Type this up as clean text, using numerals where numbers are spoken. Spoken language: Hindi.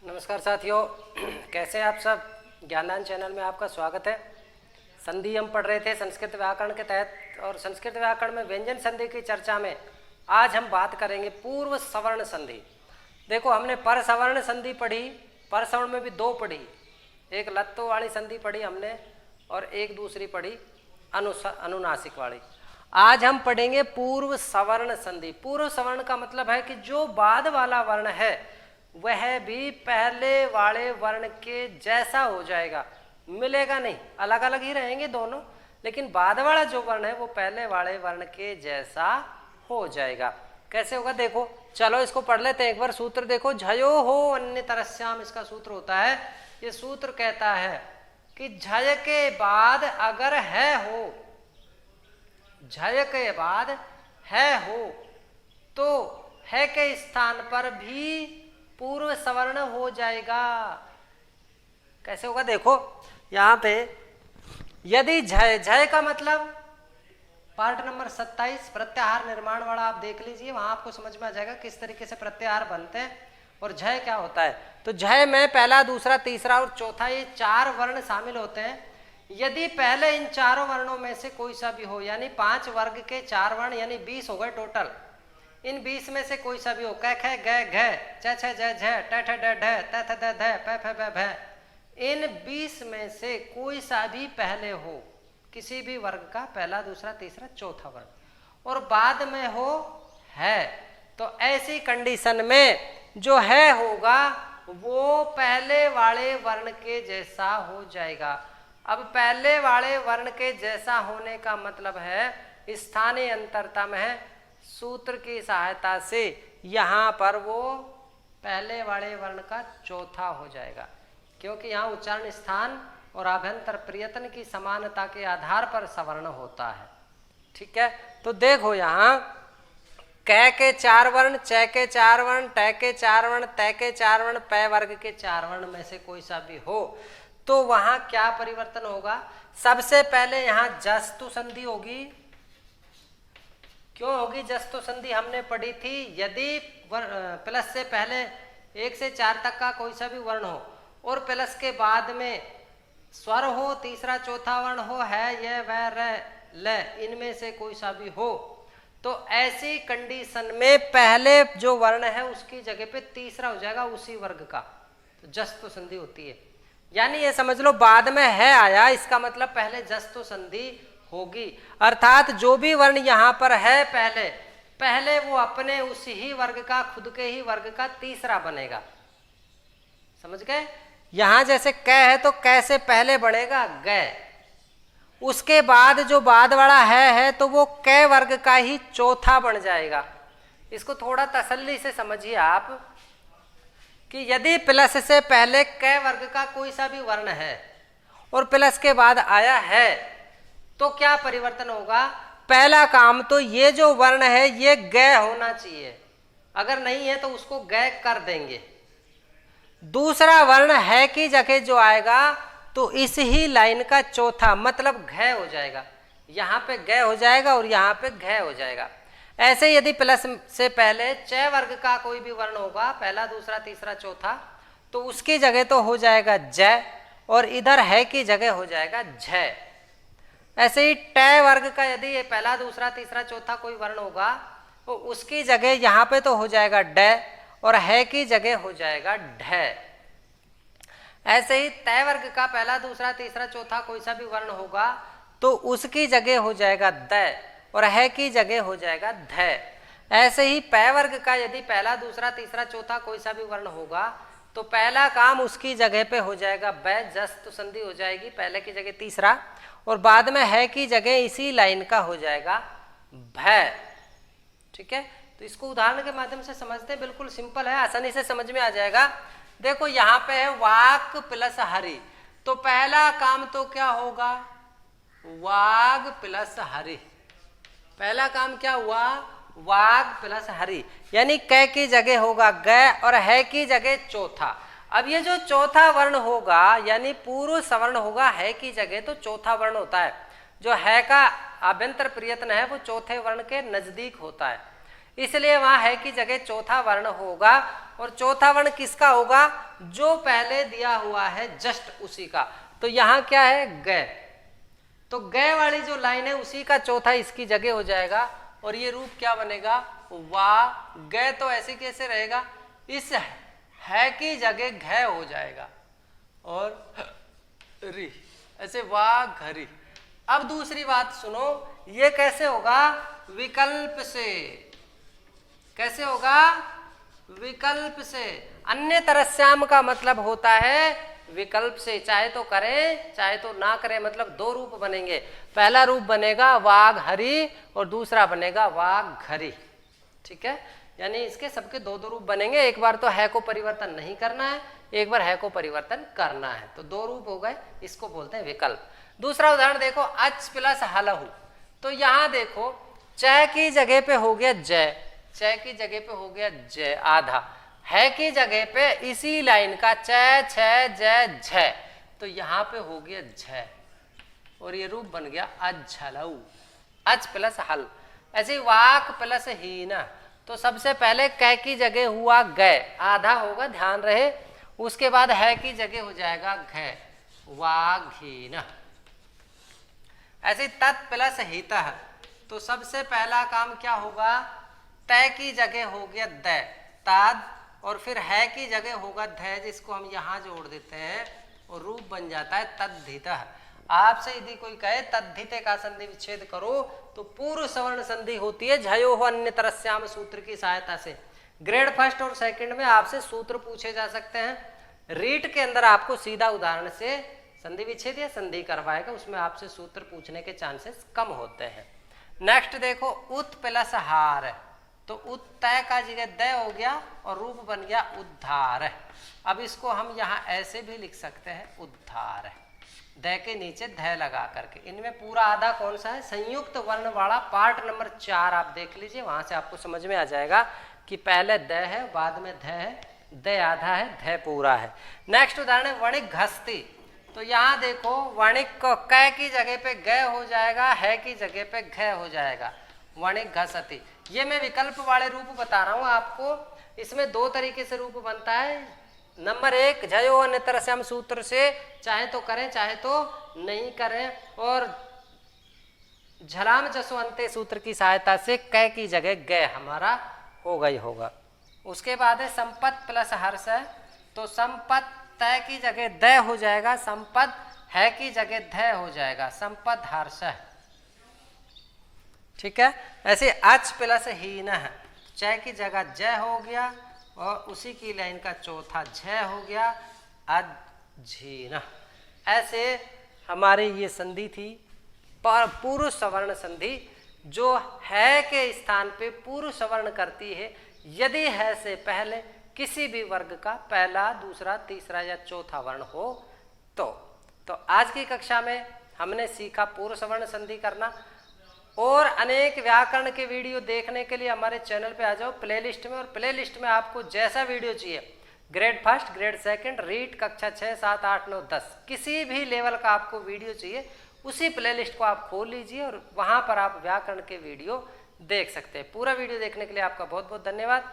नमस्कार साथियों, कैसे हैं आप सब। ज्ञानदान चैनल में आपका स्वागत है। संधि हम पढ़ रहे थे संस्कृत व्याकरण के तहत, और संस्कृत व्याकरण में व्यंजन संधि की चर्चा में आज हम बात करेंगे पूर्व सवर्ण संधि। देखो, हमने पर सवर्ण संधि पढ़ी, पर सवर्ण में भी दो पढ़ी, एक लत्तो वाली संधि पढ़ी हमने और एक दूसरी पढ़ी अनुनासिक वाली। आज हम पढ़ेंगे पूर्व सवर्ण संधि। पूर्व सवर्ण का मतलब है कि जो बाद वाला वर्ण है वह भी पहले वाले वर्ण के जैसा हो जाएगा, मिलेगा नहीं, अलग अलग ही रहेंगे दोनों, लेकिन बाद वाला जो वर्ण है वो पहले वाले वर्ण के जैसा हो जाएगा। कैसे होगा देखो, चलो इसको पढ़ लेते हैं एक बार। सूत्र देखो, झयो हो अन्य तरस्याम, इसका सूत्र होता है। ये सूत्र कहता है कि झय के बाद अगर है हो, झय के बाद है हो तो है के स्थान पर भी पूर्व सवर्ण हो जाएगा। कैसे होगा देखो, यहां पे यदि झय, झय का मतलब पार्ट नंबर 27 प्रत्याहार निर्माण वाला आप देख लीजिए, वहां आपको समझ में आ जाएगा किस तरीके से प्रत्याहार बनते हैं और झय क्या होता है। तो झय में पहला, दूसरा, तीसरा और चौथा, ये 4 वर्ण शामिल होते हैं। यदि पहले इन चारों वर्णों में से कोई सा भी हो, यानी 5 वर्ग के 4 वर्ण, यानी 20 हो गए टोटल। इन 20 में से कोई सा भी हो, क ख ग घ च छ ज झ ट ठ ड ढ त थ द ध प फ ब भ, इन 20 में से कोई सा भी पहले हो, किसी भी वर्ग का पहला, दूसरा, तीसरा, चौथा वर्ग, और बाद में हो है, तो ऐसी कंडीशन में जो है होगा वो पहले वाले वर्ण के जैसा हो जाएगा। अब पहले वाले वर्ण के जैसा होने का मतलब है स्थानीय अंतरता में सूत्र की सहायता से यहाँ पर वो पहले वाले वर्ण का चौथा हो जाएगा, क्योंकि यहाँ उच्चारण स्थान और आभ्यंतर प्रयत्न की समानता के आधार पर सवर्ण होता है। ठीक है, तो देखो यहाँ क के 4 वर्ण, च के 4 वर्ण, ट के 4 वर्ण, त के 4 वर्ण, प वर्ग के 4 वर्ण में से कोई सा भी हो तो वहां क्या परिवर्तन होगा। सबसे पहले यहाँ जस्तु संधि होगी। क्यों होगी जस्तु संधि, हमने पढ़ी थी यदि प्लस से पहले 1 से 4 तक का कोई सा भी वर्ण हो और प्लस के बाद में स्वर हो, तीसरा चौथा वर्ण हो, है, यह, वह, र, ल, इनमें से कोई सा भी हो, तो ऐसी कंडीशन में पहले जो वर्ण है उसकी जगह पे तीसरा हो जाएगा उसी वर्ग का, तो जस्तु संधि होती है। यानी ये समझ लो बाद में है आया, इसका मतलब पहले जस्तु संधि होगी, अर्थात जो भी वर्ण यहाँ पर है पहले वो अपने उसी ही वर्ग का, खुद के ही वर्ग का तीसरा बनेगा। समझ गए। यहाँ जैसे क है तो क से पहले बढ़ेगा ग, उसके बाद जो बाद वाला है तो वो क वर्ग का ही चौथा बन जाएगा। इसको थोड़ा तसल्ली से समझिए आप कि यदि प्लस से पहले क वर्ग का कोई सा भी वर्ण है और प्लस के बाद आया है तो क्या परिवर्तन होगा। पहला काम तो ये जो वर्ण है ये ग होना चाहिए, अगर नहीं है तो उसको ग कर देंगे। दूसरा वर्ण है की जगह जो आएगा तो इस ही लाइन का चौथा मतलब घ हो जाएगा, यहाँ पे ग हो जाएगा और यहाँ पे घ हो जाएगा। ऐसे यदि प्लस से पहले च वर्ग का कोई भी वर्ण होगा, पहला, दूसरा, तीसरा, चौथा, तो उसकी जगह तो हो जाएगा ज और इधर है की जगह हो जाएगा झ। ऐसे ही ट वर्ग का यदि ये पहला, दूसरा, तीसरा, चौथा कोई वर्ण होगा तो उसकी जगह यहाँ पे तो हो जाएगा ड और है की जगह हो जाएगा ढ। ऐसे ही त वर्ग का पहला, दूसरा, तीसरा, चौथा कोई सा भी वर्ण होगा तो उसकी जगह हो जाएगा द और है की जगह हो जाएगा ध। ऐसे ही प वर्ग का यदि पहला, दूसरा, तीसरा, चौथा कोई सा भी वर्ण होगा तो पहला काम उसकी जगह पे हो जाएगा ब, जस्तु संधि हो जाएगी, पहले की जगह तीसरा, और बाद में है की जगह इसी लाइन का हो जाएगा भ। ठीक है, तो इसको उदाहरण के माध्यम से समझते हैं, बिल्कुल सिंपल है, आसानी से समझ में आ जाएगा। देखो यहाँ पे है वाक प्लस हरि, तो पहला काम तो क्या होगा, वाग प्लस हरि। पहला काम क्या हुआ, वाग प्लस हरि, यानी क की जगह होगा ग और है की जगह चौथा। अब ये जो चौथा वर्ण होगा यानी पूर्व सवर्ण होगा, है की जगह तो चौथा वर्ण होता है। जो है का आभ्यंतर प्रयत्न है वो चौथे वर्ण के नजदीक होता है। इसलिए वहां है की जगह चौथा वर्ण होगा, और चौथा वर्ण किसका होगा? जो पहले दिया हुआ है जस्ट उसी का। तो यहाँ क्या है? ग। तो ग वाली जो लाइन है उसी का चौथा इसकी जगह हो जाएगा, और ये रूप क्या बनेगा? वा ग। तो ऐसे कैसे रहेगा? इस है की जगह घ हो जाएगा, और री, ऐसे वा घरी। अब दूसरी बात सुनो, ये कैसे होगा? विकल्प से। कैसे होगा? विकल्प से। अन्य तरस्याम का मतलब होता है विकल्प से, चाहे तो करें चाहे तो ना करें, मतलब दो रूप बनेंगे। पहला रूप बनेगा वाघ हरी और दूसरा बनेगा वाघ घरी। ठीक है, यानी इसके सबके दो दो रूप बनेंगे। एक बार तो है को परिवर्तन नहीं करना है, एक बार है को परिवर्तन करना है, तो दो रूप हो गए, इसको बोलते हैं विकल्प। दूसरा उदाहरण देखो, अच प्लस हलहु। तो यहां देखो च की जगह पे हो गया जय, च की जगह पे हो गया जय आधा, है की जगह पे इसी लाइन का च छ जय झ, तो यहां पे हो गया झ, और ये रूप बन गया अझलऊ। अच प्लस हल। ऐसे वाक प्लस हीन, तो सबसे पहले कै की जगह हुआ गय, आधा होगा ध्यान रहे, उसके बाद है की जगह हो जाएगा घ, वाघीन। ऐसे तत् प्लस हित, तो सबसे पहला काम क्या होगा? तय की जगह हो गया द, ताद, और फिर है की जगह होगा ध, जिसको हम यहाँ जोड़ देते हैं, और रूप बन जाता है तद्धित। आपसे यदि कोई कहे तद्धित का संधि विच्छेद करो, तो पूर्व सवर्ण संधि होती है झयो हो अन्य तरस्याम सूत्र की सहायता से। ग्रेड फर्स्ट और सेकंड में आपसे सूत्र पूछे जा सकते हैं। रीट के अंदर आपको सीधा उदाहरण से संधि विच्छेद या संधि करवाएगा, उसमें आपसे सूत्र पूछने के चांसेस कम होते हैं। नेक्स्ट देखो, उत प्लस हार, तो उत्तय का जगह द हो गया और रूप बन गया उद्धार। अब इसको हम यहाँ ऐसे भी लिख सकते हैं उद्धार, द के नीचे ध लगा करके। इनमें पूरा आधा कौन सा है? संयुक्त वर्ण वाला पार्ट नंबर 4 आप देख लीजिए, वहां से आपको समझ में आ जाएगा कि पहले द है, बाद में ध है, द आधा है, ध पूरा है। नेक्स्ट उदाहरण है वणिक घसती, तो यहाँ देखो वणिक को क की जगह पे ग हो जाएगा, है की जगह पे घ हो जाएगा, वणिक घसती। ये मैं विकल्प वाले रूप बता रहा हूँ आपको। इसमें दो तरीके से रूप बनता है। नंबर 1, झयो अन्य तरस्याम सूत्र से, चाहे तो करें चाहे तो नहीं करें, और झलाम जसो अंत्य सूत्र की सहायता से कै की जगह ग हमारा होगा ही होगा। उसके बाद है संपत प्लस हर्ष, तो संपत तय की जगह द हो जाएगा, संपद है की जगह ध हो जाएगा, संपद हर्ष। ठीक है, ऐसे अच प्लस हीन, च की जगह ज हो गया, और उसी की लाइन का चौथा झ हो गया, अझीन। ऐसे हमारे ये संधि थी पूर्व सवर्ण संधि, जो है के स्थान पे पूर्व सवर्ण करती है यदि है से पहले किसी भी वर्ग का पहला, दूसरा, तीसरा या चौथा वर्ण हो तो आज की कक्षा में हमने सीखा पूर्व सवर्ण संधि करना। और अनेक व्याकरण के वीडियो देखने के लिए हमारे चैनल पे आ जाओ प्लेलिस्ट में, और प्लेलिस्ट में आपको जैसा वीडियो चाहिए, grade first, grade second, REET, कक्षा 6, 7, 8, 9, 10, किसी भी लेवल का आपको वीडियो चाहिए, उसी प्लेलिस्ट को आप खोल लीजिए और वहां पर आप व्याकरण के वीडियो देख सकते हैं। पूरा वीडियो देखने के लिए आपका बहुत बहुत धन्यवाद।